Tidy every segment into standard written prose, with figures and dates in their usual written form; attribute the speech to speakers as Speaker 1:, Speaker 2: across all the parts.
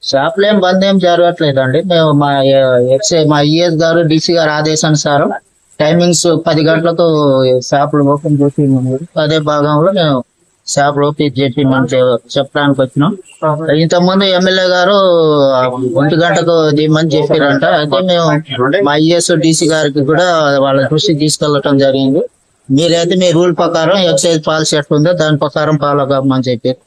Speaker 1: షాపులో ఏం బంద్ ఏం జరగట్లేదండి. మేము మా ఈఎస్ గారు డీసీ గారు ఆదేశానుసారం టైమింగ్స్ 10 గంటలకు షాపులు ఓపెన్ చేసి అదే భాగంలో మేము షాపులు ఓపెన్ చేసి చెప్పడానికి వచ్చినాం. ఇంతకుముందు ఎమ్మెల్యే గారు 1 గంటకు దిమ్మని చెప్పారంట. అయితే మేము మా ఈఎస్ డీసీ గారికి కూడా వాళ్ళ దృష్టికి తీసుకెళ్ళటం జరిగింది. మీరైతే మీ రూల్ ప్రకారం ఎక్సైజ్ పాలసీ ఎట్లుందో దాని ప్రకారం ఫాలో కామని చెప్పారు.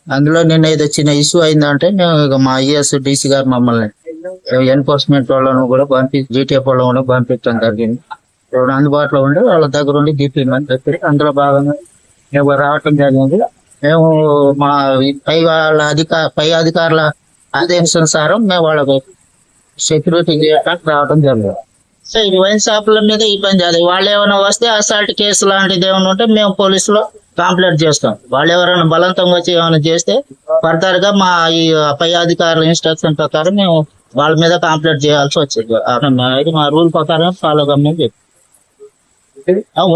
Speaker 1: అందులో నిన్న ఏదో చిన్న ఇష్యూ అయిందంటే మేము ఇక మా ఐఎస్ డీసీ గారు మమ్మల్ని ఎన్ఫోర్స్మెంట్ వాళ్ళను కూడా జీటీఎఫ్ వాళ్ళను కూడా పంపించడం జరిగింది. అందుబాటులో ఉండి వాళ్ళ దగ్గర ఉండి తీపిమని చెప్పి అందులో భాగంగా మేము రావటం జరిగింది. మేము మా పై అధికారుల ఆదేశానుసారం మేము వాళ్ళకు సెక్యూరిటీ చేయడానికి రావడం జరిగింది. సో ఈ వైన్ షాపుల మీద ఇబ్బంది అది వాళ్ళు ఏమైనా వస్తే అసాల్ట్ కేసు లాంటిది ఏమైనా ఉంటే మేము పోలీసులో కంప్లైంట్ చేస్తాం. వాళ్ళు ఎవరైనా బలవంతంగా వచ్చి ఏమైనా చేస్తే ఫర్దర్ గా మా ఈ పై అధికారుల ఇన్స్ట్రక్షన్ ప్రకారం మేము వాళ్ళ మీద కంప్లైంట్ చేయాల్సి వచ్చింది. మా రూల్ ప్రకారం ఫాలో కమ్మని చెప్పి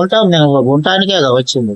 Speaker 1: ఉంటాం. మేము ఉండటానికే వచ్చింది.